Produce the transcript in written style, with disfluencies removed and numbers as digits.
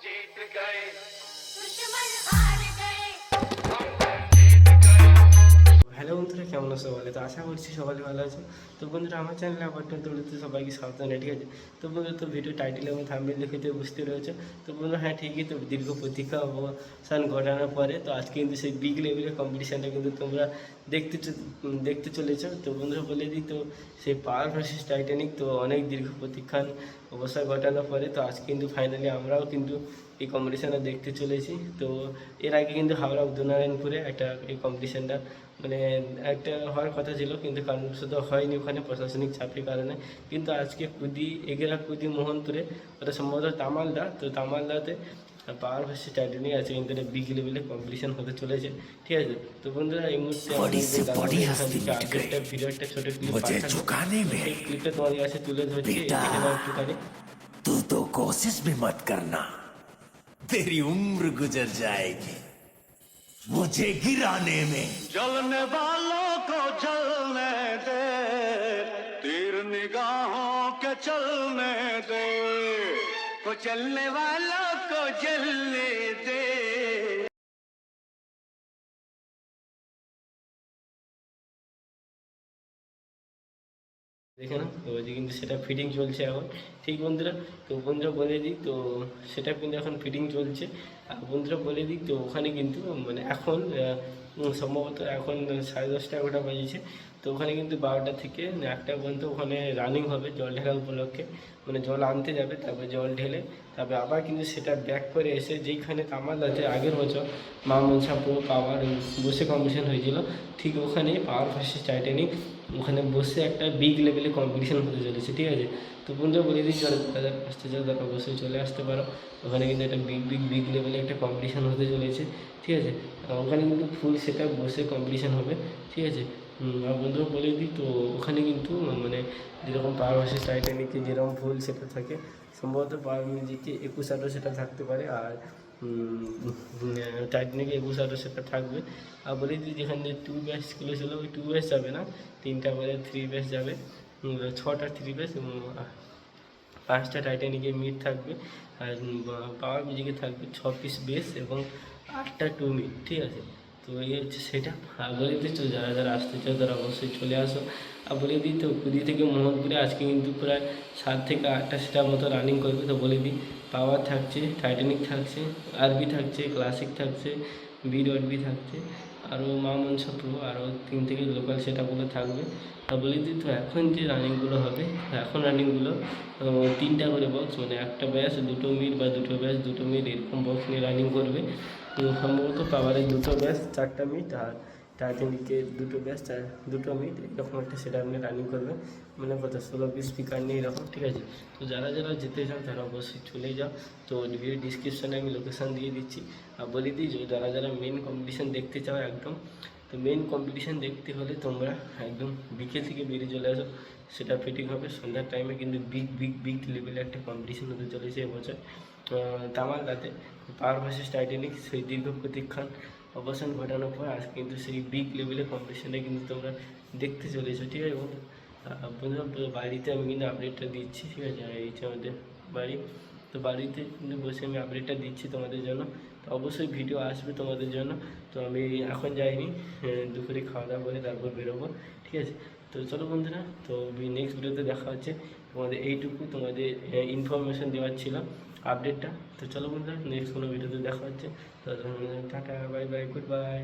जीत गए दुश्मन हार गए जीत गए। হ্যালো বন্ধুরা, কেমন আছো? বলে তো আশা করছি সবাই ভালো আছো। তো বন্ধুরা, আমার চ্যানেলে আবার নতুন সবাইকে স্বাগত জানাই, ঠিক আছে? তো বন্ধুরা, তো ভিডিও টাইটেল এবং থাম্বনেল দেখে তো বুঝতে রয়েছে। তো বন্ধুরা, হ্যাঁ ঠিকই, তো দীর্ঘ প্রতীক্ষা অবসান ঘটানোর পরে তো আজকে কিন্তু সেই বিগ লেভেলের কম্পিটিশানটা কিন্তু তোমরা দেখতে চলেছো। তো বন্ধুরা বলে দিই, তো সেই পাওয়ার ভার্সেস টাইটানিক, তো অনেক দীর্ঘ প্রতীক্ষার অবসর ঘটানোর পরে তো আজকে কিন্তু ফাইনালি আমরাও কিন্তু এই কম্পিটিশানটা দেখতে চলেছি। তো এর আগে কিন্তু হাওড়া উদয়নারায়ণপুরে একটা এই কম্পিটিশানটা মানে একটা হওয়ার কথা ছিল, কিন্তু কারণবশত হয়নি ওখানে প্রশাসনিক চাপের কারণে। কিন্তু আজকে কুদি মোহনপুরে, ওটা সম্ভবত তামালদা, তো তামালদাতে পাওয়ার ভার্সেস টাইটানিক আছে কিন্তু এটা বিগ লেভেলে কম্পিটিশান হতে চলেছে, ঠিক আছে? তো বন্ধুরা, এই মুহূর্তে আপডেটটা ভিডিও একটা ছোটো ক্লিপ পাঠাবো, সেই ক্লিপটা তোমাদের কাছে তুলে ধরছি, দেখে নাও একটুখানি। तू तो कोशिश भी मत करना, तेरी उम्र गुजर जाएगी मुझे गिराने में। जलने वालों को जलने दे, तीर निगाहों के चलने दे, को चलने वालों को जलने दे। দেখে না, তো ওই যে কিন্তু সেটা ফিটিং চলছে এখন, ঠিক বন্ধুরা? তো বন্ধুরা বলে দিই, তো সেটা কিন্তু এখন ফিটিং চলছে। আর বন্ধুরা বলে দিই, তো ওখানে কিন্তু মানে এখন সম্ভবত এখন 10:30 11টা বাজছে। তো ওখানে কিন্তু 12টা থেকে 1টা পর্যন্ত ওখানে রানিং হবে জল ঢালা উপলক্ষে, মানে জল আনতে যাবে, তারপরে জল ঢেলে তারপরে আবার কিন্তু সেটা ব্যাক করে এসে যেইখানে তামালদাতে আগের বছর মা মনসা পুরো পাওয়ার বসে কম্পিটিশন হয়েছিল, ঠিক ওখানে পাওয়ার ভার্সেস টাইটানিক ওখানে বসে একটা বিগ লেভেলে কম্পিটিশান হতে চলেছে, ঠিক আছে? তো বন্ধুরা বলে দিই, চলো তাদের আসতে চাও তারা অবশ্যই চলে আসতে পারো। ওখানে কিন্তু একটা বিগ লেভেলে একটা কম্পিটিশান হতে চলেছে, ঠিক আছে? ওখানে কিন্তু ফুল সেটা বসে কম্পিটিশান হবে, ঠিক আছে? আর বন্ধুরা বলে দিই, তো ওখানে কিন্তু মানে যেরকম পাওয়ার ভার্সেস টাইটানিকে যেরকম ফুল সেটা থাকে, সম্ভবত পাওয়ার মিউজিকে 21 সেটা থাকতে পারে, আর টাইটানিকে 21 সেটা থাকবে। আর বলে দিই, যেখানে 2 ব্যাচগুলো ছিল ওই 2 ব্যাচ যাবে না, 3টা করে 3 ব্যাচ যাবে, 6টা 3 ব্যাচ, 5টা টাইটানিকে মিড থাকবে, আর পাওয়ার মিউজিকে থাকবে 6 পিস বেস এবং 8টা 2 মিড, ঠিক আছে? তো এই হচ্ছে সেটা। আর বলে দিচ্ছ, যারা যারা আসতে চাও তারা অবশ্যই চলে আসো। আর বলে দিই, তো কুদি থেকে মোহনপুরে আজকে কিন্তু প্রায় 7 থেকে 8টা সেটার মতো রানিং করবে। তো বলে দিই, পাওয়ার থাকছে, টাইটানিক থাকছে, আরবি থাকছে, ক্লাসিক থাকছে, বি থাকছে, আরও মা মনসা প্রো, আরও 3 থেকে লোকাল সেটআপগুলো থাকবে। আর বলে দিই, তো এখন যে রানিংগুলো হবে, এখন রানিংগুলো 3টা করে বক্স, মানে একটা ব্যাচ 2টো মিড বা 2টো ব্যাচ 2টো মিড এরকম বক্স নিয়ে রানিং করবে। সম্ভবত পাওয়ারের 2টো ব্যাচ 4টা মিড, আর টাইটানিকের 2টো ব্যাচ 2টো মিড, এরকম একটা সেটা আপনি রানিং করবে, মানে কত 16 পিস স্পিকার নিয়ে এরকম, ঠিক আছে? তো যারা যারা যেতে চাও তারা অবশ্যই চলে যাও। তো ভিডিও ডিসক্রিপশানে আমি লোকেশান দিয়ে দিচ্ছি। আর বলে দিই, যারা যারা মেন কম্পিটিশান দেখতে চাও একদম, তো মেন কম্পিটিশান দেখতে হলে তোমরা একদম বিকেল থেকে বেরিয়ে চলে আসো, সেটা ফিটিং হবে সন্ধ্যার টাইমে। কিন্তু বিগ লেভেলে একটা কম্পিটিশান হতে চলেছে এবছর তামালদাতে, পাওয়ার ভার্সেস টাইটানিক। সেই দীর্ঘ প্রতীক্ষার অবসান ঘটানোর পর আজ কিন্তু সেই বিগ লেভেলের কম্পিটিশানে কিন্তু তোমরা দেখতে চলেছো, ঠিক আছে বন্ধু? বন্ধুরা, বাড়িতে আমি কিন্তু আপডেটটা দিচ্ছি, ঠিক আছে? আর এই হচ্ছে আমাদের বাড়ি, তো বাড়িতে কিন্তু বসে আমি আপডেটটা দিচ্ছি তোমাদের জন্য। তো অবশ্যই ভিডিও আসবে তোমাদের জন্য। তো আমি এখন যাইনি, দুপুরে খাওয়া দাওয়া করে তারপর বেরোবো, ঠিক আছে? তো চলো বন্ধুরা, তো নেক্সট ভিডিওতে দেখা হচ্ছে। তোমাদের এইটুকু তোমাদের ইনফরমেশান দেওয়ার ছিল, আপডেটটা। তো চলো বন্ধুরা, নেক্সট কোনো ভিডিওতে দেখা হচ্ছে। তো tata, bye bye, good bye.